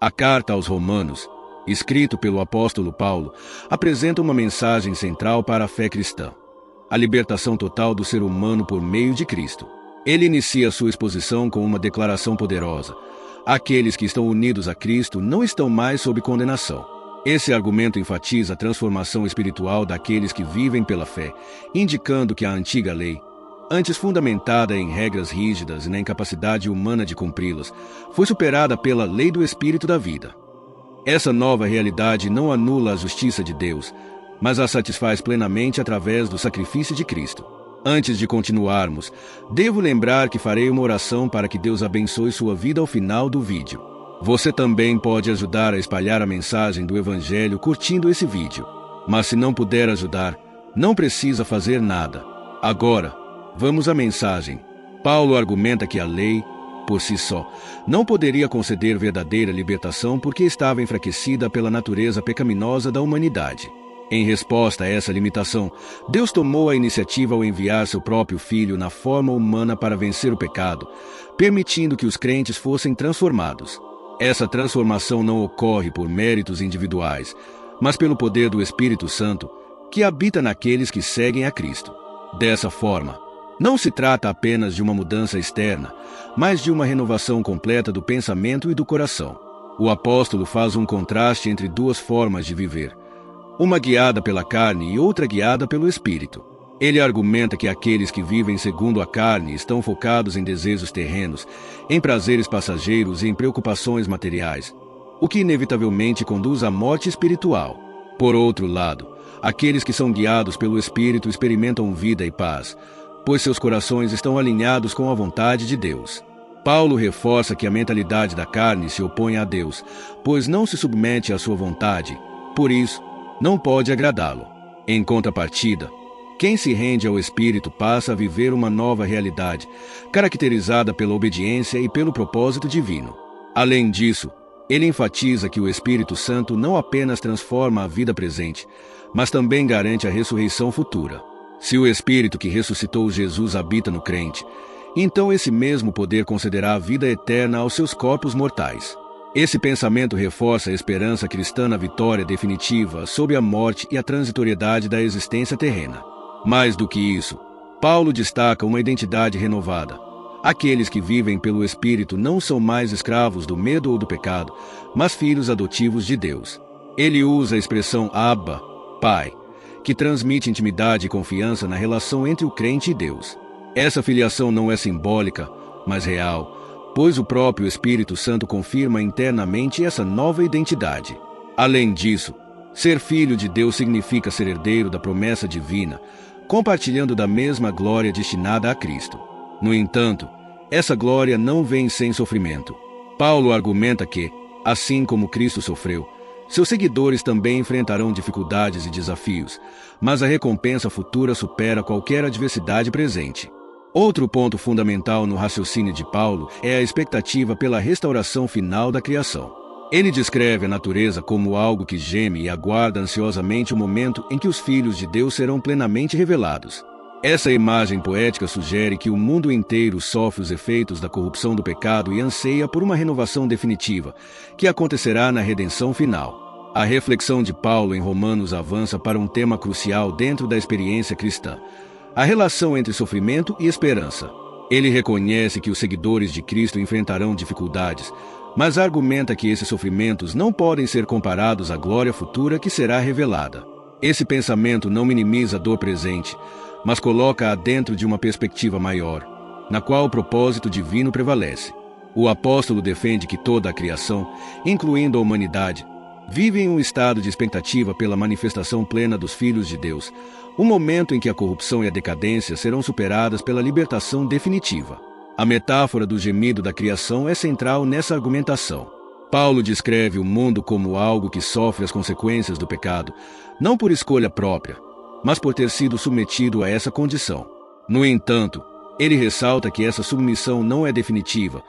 A carta aos Romanos, escrito pelo apóstolo Paulo, apresenta uma mensagem central para a fé cristã: a libertação total do ser humano por meio de Cristo. Ele inicia sua exposição com uma declaração poderosa: aqueles que estão unidos a Cristo não estão mais sob condenação. Esse argumento enfatiza a transformação espiritual daqueles que vivem pela fé, indicando que a antiga lei, antes fundamentada em regras rígidas e na incapacidade humana de cumpri-las, foi superada pela lei do Espírito da vida. Essa nova realidade não anula a justiça de Deus, mas a satisfaz plenamente através do sacrifício de Cristo. Antes de continuarmos, devo lembrar que farei uma oração para que Deus abençoe sua vida ao final do vídeo. Você também pode ajudar a espalhar a mensagem do Evangelho curtindo esse vídeo. Mas se não puder ajudar, não precisa fazer nada. Agora, vamos à mensagem. Paulo argumenta que a lei, por si só, não poderia conceder verdadeira libertação porque estava enfraquecida pela natureza pecaminosa da humanidade. Em resposta a essa limitação, Deus tomou a iniciativa ao enviar seu próprio Filho na forma humana para vencer o pecado, permitindo que os crentes fossem transformados. Essa transformação não ocorre por méritos individuais, mas pelo poder do Espírito Santo, que habita naqueles que seguem a Cristo. Dessa forma, não se trata apenas de uma mudança externa, mas de uma renovação completa do pensamento e do coração. O apóstolo faz um contraste entre duas formas de viver, uma guiada pela carne e outra guiada pelo Espírito. Ele argumenta que aqueles que vivem segundo a carne estão focados em desejos terrenos, em prazeres passageiros e em preocupações materiais, o que inevitavelmente conduz à morte espiritual. Por outro lado, aqueles que são guiados pelo Espírito experimentam vida e paz, pois seus corações estão alinhados com a vontade de Deus. Paulo reforça que a mentalidade da carne se opõe a Deus, pois não se submete à sua vontade, por isso, não pode agradá-lo. Em contrapartida, quem se rende ao Espírito passa a viver uma nova realidade, caracterizada pela obediência e pelo propósito divino. Além disso, ele enfatiza que o Espírito Santo não apenas transforma a vida presente, mas também garante a ressurreição futura. Se o Espírito que ressuscitou Jesus habita no crente, então esse mesmo poder concederá a vida eterna aos seus corpos mortais. Esse pensamento reforça a esperança cristã na vitória definitiva sobre a morte e a transitoriedade da existência terrena. Mais do que isso, Paulo destaca uma identidade renovada. Aqueles que vivem pelo Espírito não são mais escravos do medo ou do pecado, mas filhos adotivos de Deus. Ele usa a expressão Abba, Pai, que transmite intimidade e confiança na relação entre o crente e Deus. Essa filiação não é simbólica, mas real, pois o próprio Espírito Santo confirma internamente essa nova identidade. Além disso, ser filho de Deus significa ser herdeiro da promessa divina, compartilhando da mesma glória destinada a Cristo. No entanto, essa glória não vem sem sofrimento. Paulo argumenta que, assim como Cristo sofreu, seus seguidores também enfrentarão dificuldades e desafios, mas a recompensa futura supera qualquer adversidade presente. Outro ponto fundamental no raciocínio de Paulo é a expectativa pela restauração final da criação. Ele descreve a natureza como algo que geme e aguarda ansiosamente o momento em que os filhos de Deus serão plenamente revelados. Essa imagem poética sugere que o mundo inteiro sofre os efeitos da corrupção do pecado e anseia por uma renovação definitiva, que acontecerá na redenção final. A reflexão de Paulo em Romanos avança para um tema crucial dentro da experiência cristã: a relação entre sofrimento e esperança. Ele reconhece que os seguidores de Cristo enfrentarão dificuldades, mas argumenta que esses sofrimentos não podem ser comparados à glória futura que será revelada. Esse pensamento não minimiza a dor presente, mas coloca-a dentro de uma perspectiva maior, na qual o propósito divino prevalece. O apóstolo defende que toda a criação, incluindo a humanidade, vive em um estado de expectativa pela manifestação plena dos filhos de Deus, um momento em que a corrupção e a decadência serão superadas pela libertação definitiva. A metáfora do gemido da criação é central nessa argumentação. Paulo descreve o mundo como algo que sofre as consequências do pecado, não por escolha própria, mas por ter sido submetido a essa condição. No entanto, ele ressalta que essa submissão não é definitiva,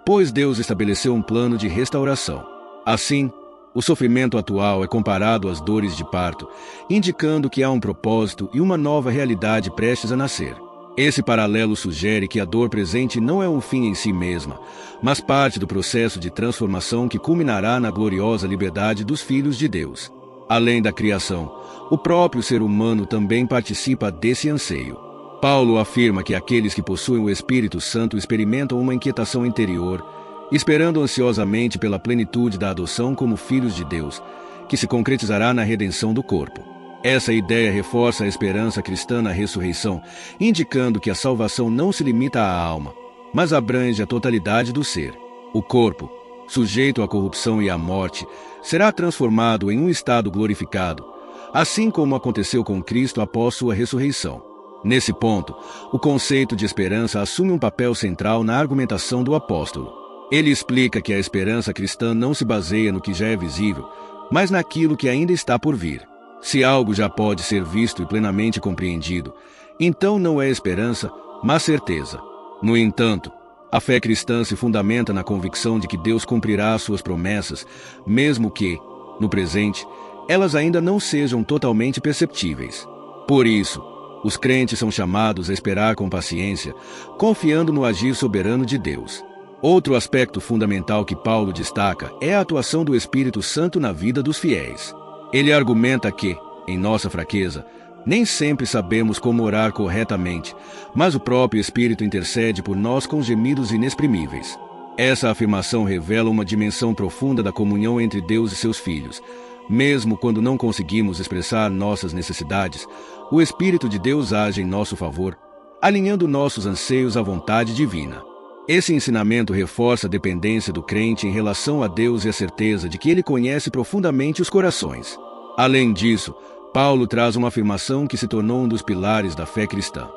pois Deus estabeleceu um plano de restauração. Assim, o sofrimento atual é comparado às dores de parto, indicando que há um propósito e uma nova realidade prestes a nascer. Esse paralelo sugere que a dor presente não é um fim em si mesma, mas parte do processo de transformação que culminará na gloriosa liberdade dos filhos de Deus. Além da criação, o próprio ser humano também participa desse anseio. Paulo afirma que aqueles que possuem o Espírito Santo experimentam uma inquietação interior, esperando ansiosamente pela plenitude da adoção como filhos de Deus, que se concretizará na redenção do corpo. Essa ideia reforça a esperança cristã na ressurreição, indicando que a salvação não se limita à alma, mas abrange a totalidade do ser. O corpo, sujeito à corrupção e à morte, será transformado em um estado glorificado, assim como aconteceu com Cristo após sua ressurreição. Nesse ponto, o conceito de esperança assume um papel central na argumentação do apóstolo. Ele explica que a esperança cristã não se baseia no que já é visível, mas naquilo que ainda está por vir. Se algo já pode ser visto e plenamente compreendido, então não é esperança, mas certeza. No entanto, a fé cristã se fundamenta na convicção de que Deus cumprirá as suas promessas, mesmo que, no presente, elas ainda não sejam totalmente perceptíveis. Por isso, os crentes são chamados a esperar com paciência, confiando no agir soberano de Deus. Outro aspecto fundamental que Paulo destaca é a atuação do Espírito Santo na vida dos fiéis. Ele argumenta que, em nossa fraqueza, nem sempre sabemos como orar corretamente, mas o próprio Espírito intercede por nós com gemidos inexprimíveis. Essa afirmação revela uma dimensão profunda da comunhão entre Deus e seus filhos. Mesmo quando não conseguimos expressar nossas necessidades, o Espírito de Deus age em nosso favor, alinhando nossos anseios à vontade divina. Esse ensinamento reforça a dependência do crente em relação a Deus e a certeza de que ele conhece profundamente os corações. Além disso, Paulo traz uma afirmação que se tornou um dos pilares da fé cristã.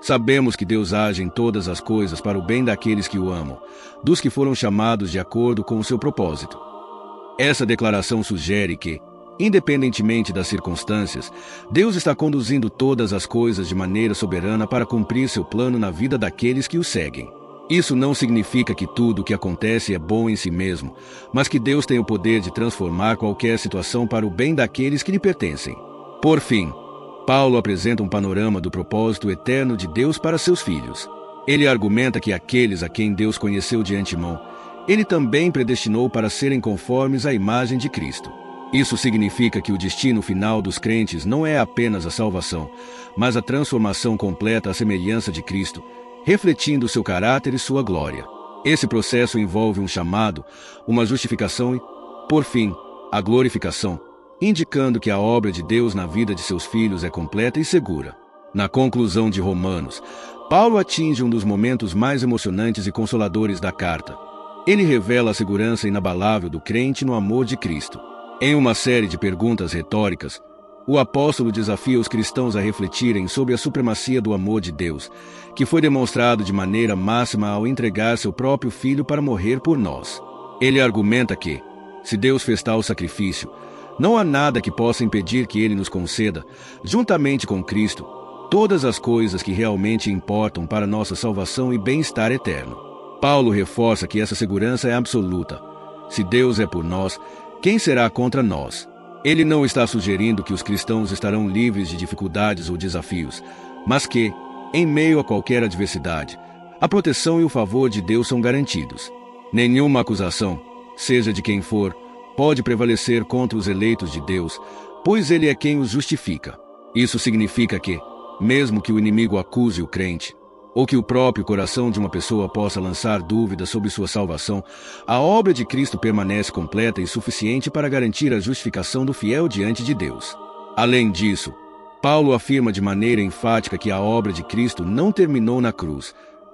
Sabemos que Deus age em todas as coisas para o bem daqueles que o amam, dos que foram chamados de acordo com o seu propósito. Essa declaração sugere que, independentemente das circunstâncias, Deus está conduzindo todas as coisas de maneira soberana para cumprir seu plano na vida daqueles que o seguem. Isso não significa que tudo o que acontece é bom em si mesmo, mas que Deus tem o poder de transformar qualquer situação para o bem daqueles que lhe pertencem. Por fim, Paulo apresenta um panorama do propósito eterno de Deus para seus filhos. Ele argumenta que aqueles a quem Deus conheceu de antemão, ele também predestinou para serem conformes à imagem de Cristo. Isso significa que o destino final dos crentes não é apenas a salvação, mas a transformação completa à semelhança de Cristo, refletindo seu caráter e sua glória. Esse processo envolve um chamado, uma justificação e, por fim, a glorificação, indicando que a obra de Deus na vida de seus filhos é completa e segura. Na conclusão de Romanos, Paulo atinge um dos momentos mais emocionantes e consoladores da carta. Ele revela a segurança inabalável do crente no amor de Cristo. Em uma série de perguntas retóricas, o apóstolo desafia os cristãos a refletirem sobre a supremacia do amor de Deus, que foi demonstrado de maneira máxima ao entregar seu próprio Filho para morrer por nós. Ele argumenta que, se Deus fez tal sacrifício, não há nada que possa impedir que Ele nos conceda, juntamente com Cristo, todas as coisas que realmente importam para nossa salvação e bem-estar eterno. Paulo reforça que essa segurança é absoluta. Se Deus é por nós, quem será contra nós? Ele não está sugerindo que os cristãos estarão livres de dificuldades ou desafios, mas que, em meio a qualquer adversidade, a proteção e o favor de Deus são garantidos. Nenhuma acusação, seja de quem for, pode prevalecer contra os eleitos de Deus, pois Ele é quem os justifica. Isso significa que, mesmo que o inimigo acuse o crente, ou que o próprio coração de uma pessoa possa lançar dúvidas sobre sua salvação, a obra de Cristo permanece completa e suficiente para garantir a justificação do fiel diante de Deus. Além disso, Paulo afirma de maneira enfática que a obra de Cristo não terminou na cruz,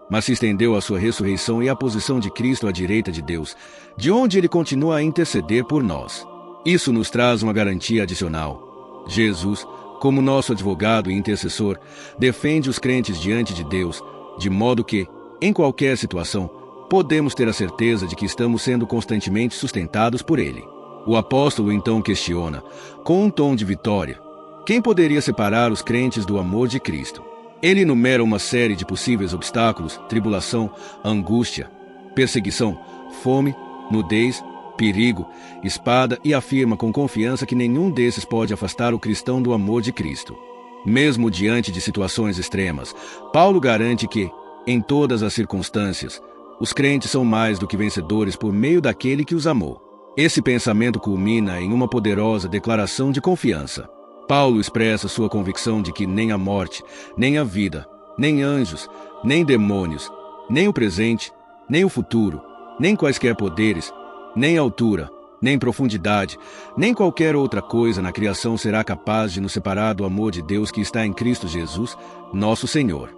mas se estendeu à sua ressurreição e à posição de Cristo à direita de Deus, de onde ele continua a interceder por nós. Isso nos traz uma garantia adicional. Jesus, como nosso advogado e intercessor, defende os crentes diante de Deus, de modo que, em qualquer situação, podemos ter a certeza de que estamos sendo constantemente sustentados por Ele. O apóstolo então questiona, com um tom de vitória, quem poderia separar os crentes do amor de Cristo? Ele enumera uma série de possíveis obstáculos: tribulação, angústia, perseguição, fome, nudez, perigo, espada, e afirma com confiança que nenhum desses pode afastar o cristão do amor de Cristo. Mesmo diante de situações extremas, Paulo garante que, em todas as circunstâncias, os crentes são mais do que vencedores por meio daquele que os amou. Esse pensamento culmina em uma poderosa declaração de confiança. Paulo expressa sua convicção de que nem a morte, nem a vida, nem anjos, nem demônios, nem o presente, nem o futuro, nem quaisquer poderes, nem altura, nem profundidade, nem qualquer outra coisa na criação será capaz de nos separar do amor de Deus que está em Cristo Jesus, nosso Senhor.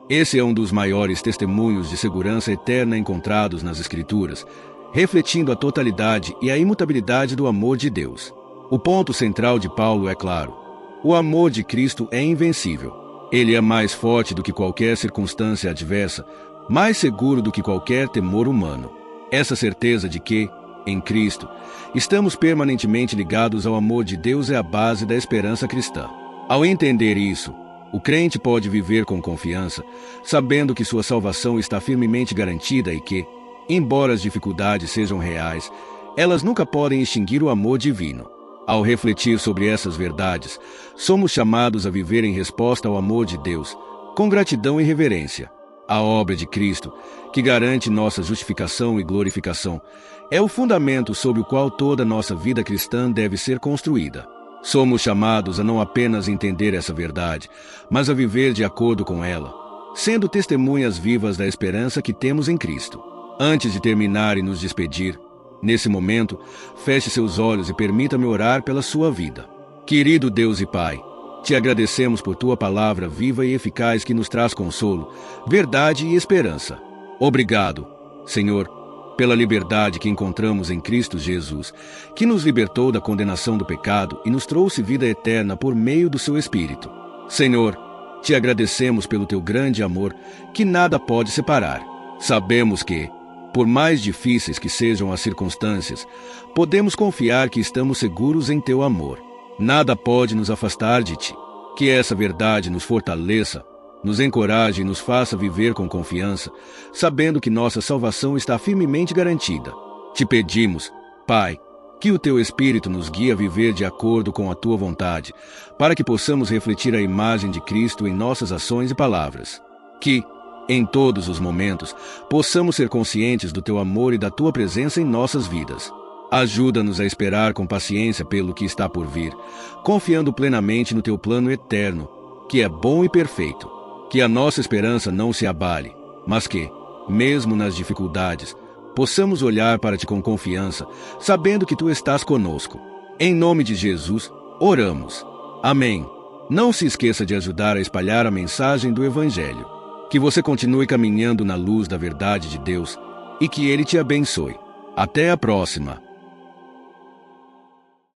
Esse é um dos maiores testemunhos de segurança eterna encontrados nas Escrituras, refletindo a totalidade e a imutabilidade do amor de Deus. O ponto central de Paulo é claro: o amor de Cristo é invencível. Ele é mais forte do que qualquer circunstância adversa, mais seguro do que qualquer temor humano. Essa certeza de que, em Cristo, estamos permanentemente ligados ao amor de Deus é a base da esperança cristã. Ao entender isso, o crente pode viver com confiança, sabendo que sua salvação está firmemente garantida e que, embora as dificuldades sejam reais, elas nunca podem extinguir o amor divino. Ao refletir sobre essas verdades, somos chamados a viver em resposta ao amor de Deus, com gratidão e reverência. A obra de Cristo, que garante nossa justificação e glorificação, é o fundamento sobre o qual toda nossa vida cristã deve ser construída. Somos chamados a não apenas entender essa verdade, mas a viver de acordo com ela, sendo testemunhas vivas da esperança que temos em Cristo. Antes de terminar e nos despedir, nesse momento, feche seus olhos e permita-me orar pela sua vida. Querido Deus e Pai, te agradecemos por tua palavra viva e eficaz que nos traz consolo, verdade e esperança. Obrigado, Senhor, pela liberdade que encontramos em Cristo Jesus, que nos libertou da condenação do pecado e nos trouxe vida eterna por meio do seu Espírito. Senhor, te agradecemos pelo teu grande amor, que nada pode separar. Sabemos que, por mais difíceis que sejam as circunstâncias, podemos confiar que estamos seguros em teu amor. Nada pode nos afastar de ti. Que essa verdade nos fortaleça, nos encoraje e nos faça viver com confiança, sabendo que nossa salvação está firmemente garantida. Te pedimos, Pai, que o teu Espírito nos guie a viver de acordo com a tua vontade, para que possamos refletir a imagem de Cristo em nossas ações e palavras. Que, em todos os momentos, possamos ser conscientes do teu amor e da tua presença em nossas vidas. Ajuda-nos a esperar com paciência pelo que está por vir, confiando plenamente no teu plano eterno, que é bom e perfeito. Que a nossa esperança não se abale, mas que, mesmo nas dificuldades, possamos olhar para ti com confiança, sabendo que tu estás conosco. Em nome de Jesus, oramos. Amém. Não se esqueça de ajudar a espalhar a mensagem do Evangelho. Que você continue caminhando na luz da verdade de Deus e que Ele te abençoe. Até a próxima.